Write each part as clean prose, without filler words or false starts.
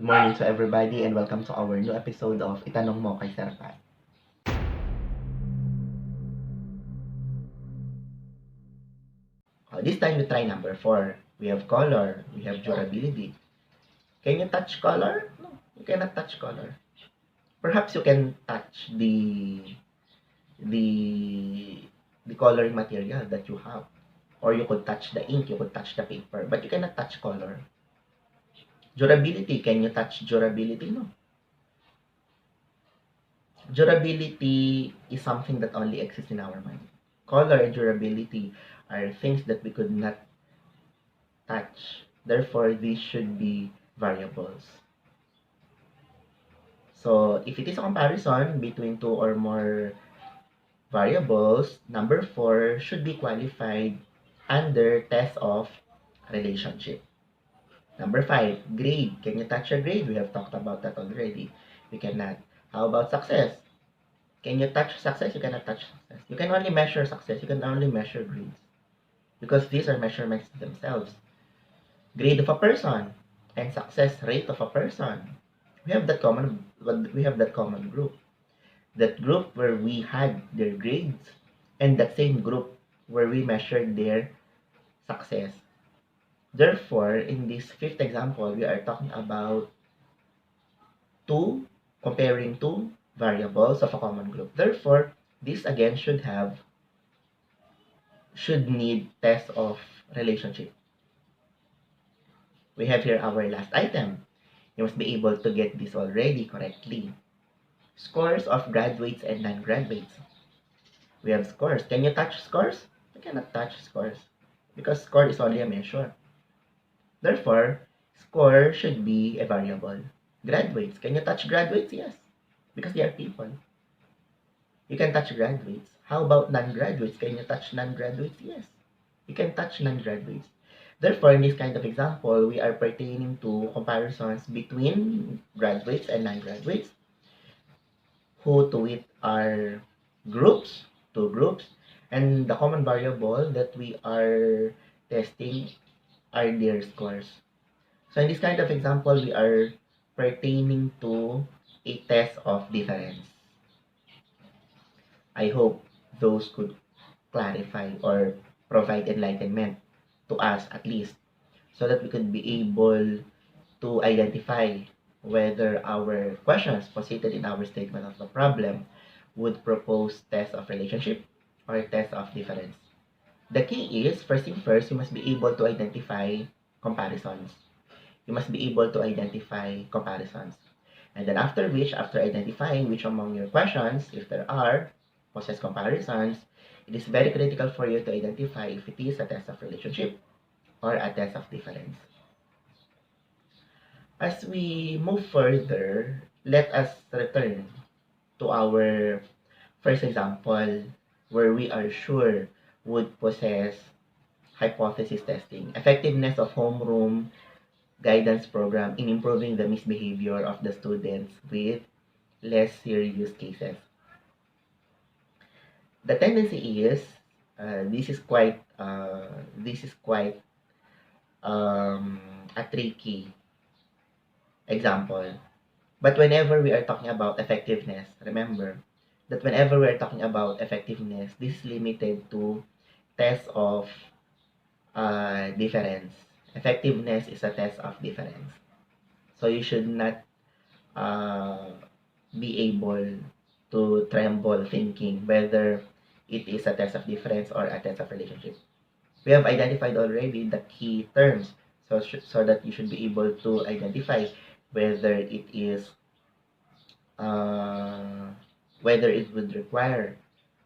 Good morning to everybody and welcome to our new episode of Itanong Mo kay Sir Pat. This time we try number 4. We have color, we have durability. Can you touch color? No, you cannot touch color. Perhaps you can touch the the coloring material that you have. Or you could touch the ink, you could touch the paper, but you cannot touch color. Durability, can you touch durability? No. Durability is something that only exists in our mind. Color and durability are things that we could not touch. Therefore, these should be variables. So, if it is a comparison between two or more variables, number 4 should be qualified under test of relationship. Number 5, grade. Can you touch your grade? We have talked about that already. We cannot. How about success? Can you touch success? You cannot touch success. You can only measure success. You can only measure grades. Because these are measurements themselves. Grade of a person and success rate of a person. We have that common group. That group where we had their grades and that same group where we measured their success. Therefore, in this fifth example, we are talking about comparing two variables of a common group. Therefore, this again should need test of relationship. We have here our last item. You must be able to get this already correctly. Scores of graduates and non-graduates. We have scores. Can you touch scores? You cannot touch scores because score is only a measure. Therefore, score should be a variable. Graduates. Can you touch graduates? Yes, because they are people. You can touch graduates. How about non-graduates? Can you touch non-graduates? Yes, you can touch non-graduates. Therefore, in this kind of example, we are pertaining to comparisons between graduates and non-graduates, who to it are groups, two groups, and the common variable that we are testing are their scores. So in this kind of example, we are pertaining to a test of difference. I hope those could clarify or provide enlightenment to us at least so that we could be able to identify whether our questions posited in our statement of the problem would propose test of relationship or test of difference. The key is, first thing first, you must be able to identify comparisons. You must be able to identify comparisons. And then after identifying which among your questions, if there are, possess comparisons, it is very critical for you to identify if it is a test of relationship or a test of difference. As we move further, let us return to our first example where we are sure would possess hypothesis testing, effectiveness of homeroom guidance program in improving the misbehavior of the students with less serious cases. The tendency is this is quite a tricky example. But whenever we are talking about effectiveness, remember that whenever we are talking about effectiveness, this is limited to test of difference. Effectiveness is a test of difference. So you should not be able to tremble thinking whether it is a test of difference or a test of relationship. We have identified already the key terms so that you should be able to identify whether it is whether it would require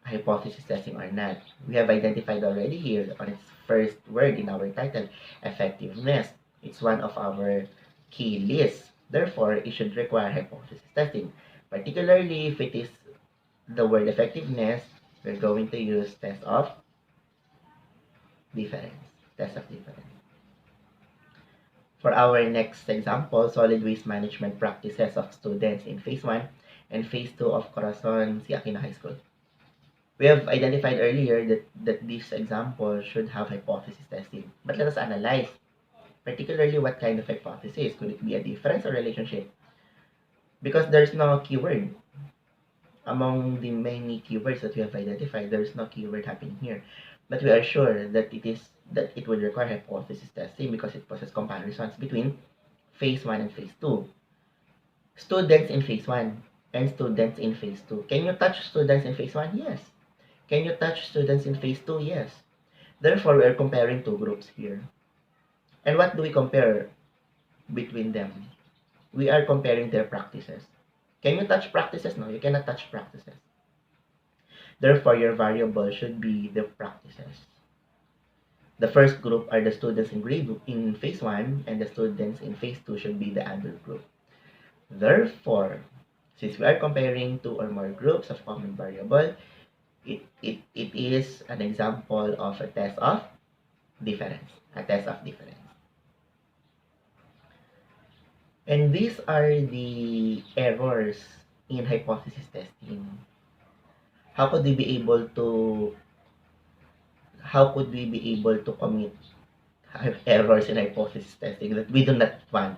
hypothesis testing or not. We have identified already here on its first word in our title, effectiveness. It's one of our key lists. Therefore, it should require hypothesis testing. Particularly if it is the word effectiveness, we're going to use test of difference. Test of difference. For our next example, solid waste management practices of students in Phase 1 and Phase 2 of Corazon C. Aquino High School. We have identified earlier that this example should have hypothesis testing. But let us analyze. Particularly, what kind of hypothesis? Could it be a difference or relationship? Because there's no keyword. Among the many keywords that we have identified, there's no keyword happening here. But we are sure that it would require hypothesis testing because it possesses comparisons between phase 1 and phase 2. Students in phase 1 and students in phase 2. Can you touch students in phase 1? Yes. Can you touch students in phase 2? Yes. Therefore, we are comparing two groups here. And what do we compare between them? We are comparing their practices. Can you touch practices? No, you cannot touch practices. Therefore, your variable should be the practices. The first group are the students in phase 1, and the students in phase 2 should be the other group. Therefore, since we are comparing two or more groups of common variable, it is an example of a test of difference. A test of difference. And these are the errors in hypothesis testing. How could we be able to commit errors in hypothesis testing that we do not want?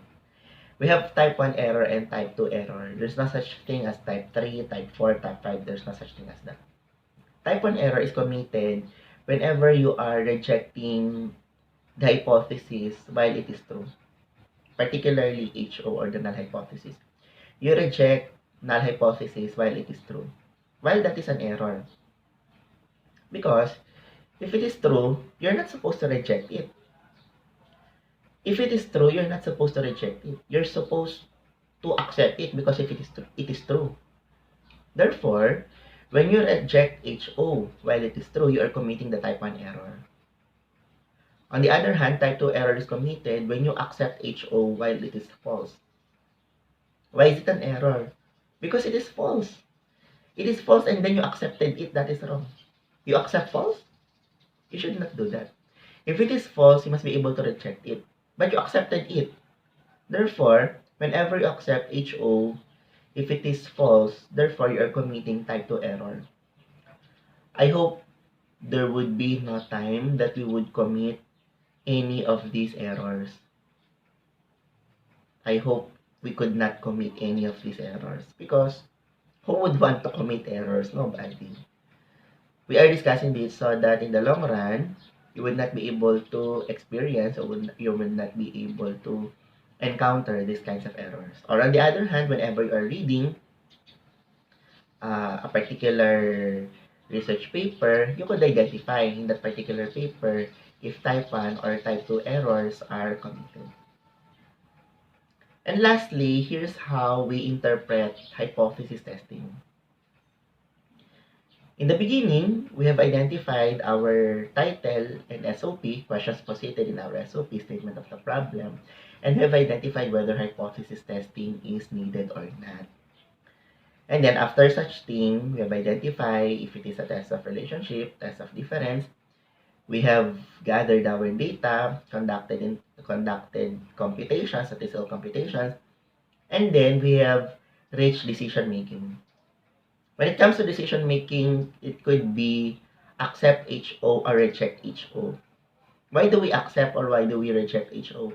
We have type 1 error and type 2 error. There's no such thing as type 3, type 4, type 5. There's no such thing as that. Type 1 error is committed whenever you are rejecting the hypothesis while it is true. Particularly HO or the null hypothesis. You reject null hypothesis while it is true. While that is an error. Because if it is true, you're not supposed to reject it. If it is true, you're not supposed to reject it. You're supposed to accept it because if it is true. Therefore, when you reject HO while it is true, you are committing the type 1 error. On the other hand, type 2 error is committed when you accept HO while it is false. Why is it an error? Because it is false. It is false and then you accepted it. That is wrong. You accept false? You should not do that. If it is false, you must be able to reject it. But you accepted it. Therefore, whenever you accept HO, if it is false, therefore you are committing type 2 error. I hope there would be no time that we would commit any of these errors. I hope we could not commit any of these errors because who would want to commit errors? Nobody. We are discussing this so that in the long run, you would not be able to experience or you would not be able to encounter these kinds of errors. Or on the other hand, whenever you are reading a particular research paper, you could identify in that particular paper if type 1 or type 2 errors are committed. And lastly, here's how we interpret hypothesis testing. In the beginning, we have identified our title and SOP, questions posited in our SOP, statement of the problem, and we have identified whether hypothesis testing is needed or not. And then after such thing, we have identified if it is a test of relationship, test of difference. We have gathered our data, conducted computations, statistical computations, and then we have reached decision making. When it comes to decision making, it could be accept HO or reject HO. Why do we accept or why do we reject HO?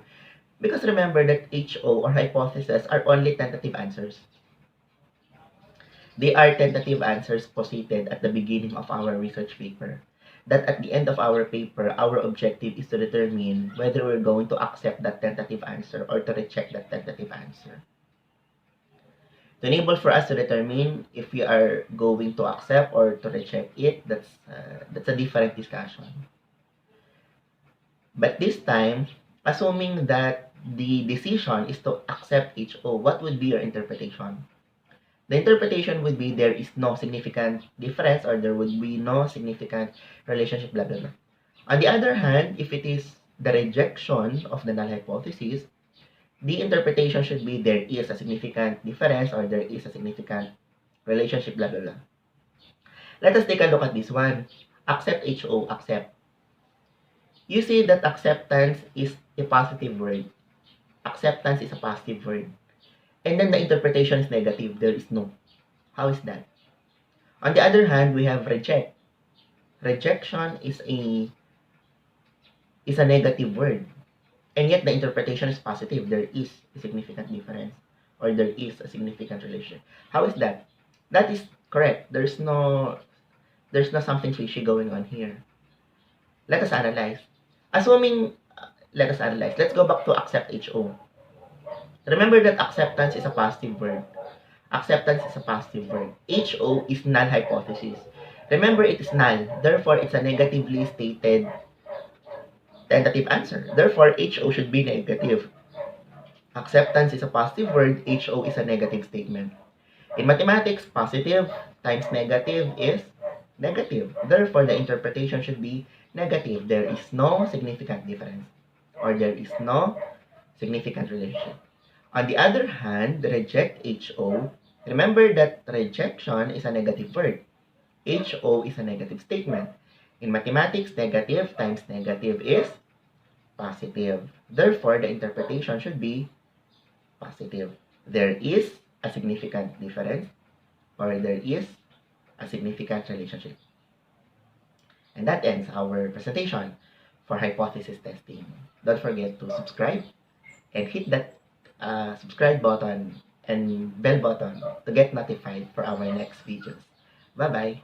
Because remember that HO or hypotheses are only tentative answers. They are tentative answers posited at the beginning of our research paper. That at the end of our paper, our objective is to determine whether we're going to accept that tentative answer or to reject that tentative answer. To enable for us to determine if we are going to accept or to reject it, that's a different discussion. But this time, assuming that the decision is to accept HO, what would be your interpretation? The interpretation would be there is no significant difference or there would be no significant relationship, blah, blah, blah. On the other hand, if it is the rejection of the null hypothesis, the interpretation should be there is a significant difference or there is a significant relationship, blah, blah, blah. Let us take a look at this one. Accept HO, accept. You see that acceptance is a positive word. Acceptance is a positive word. And then the interpretation is negative. There is no. How is that? On the other hand, we have reject. Rejection is a negative word. and yet the interpretation is positive. There is a significant difference, or there is a significant relation. How is that? That is correct. There's no something fishy going on here. Let us analyze. Assuming, let us analyze. Let's go back to accept HO. Remember that acceptance is a positive word. Acceptance is a positive word. HO is null hypothesis. Remember, it is null. Therefore, it's a negatively stated tentative answer. Therefore, HO should be negative. Acceptance is a positive word. HO is a negative statement. In mathematics, positive times negative is negative. Therefore, the interpretation should be negative. There is no significant difference, or there is no significant relationship. On the other hand, reject HO. Remember that rejection is a negative word. HO is a negative statement. In mathematics, negative times negative is positive. Therefore, the interpretation should be positive. There is a significant difference, or there is a significant relationship. And that ends our presentation for hypothesis testing. Don't forget to subscribe and hit that subscribe button and bell button to get notified for our next videos. Bye-bye.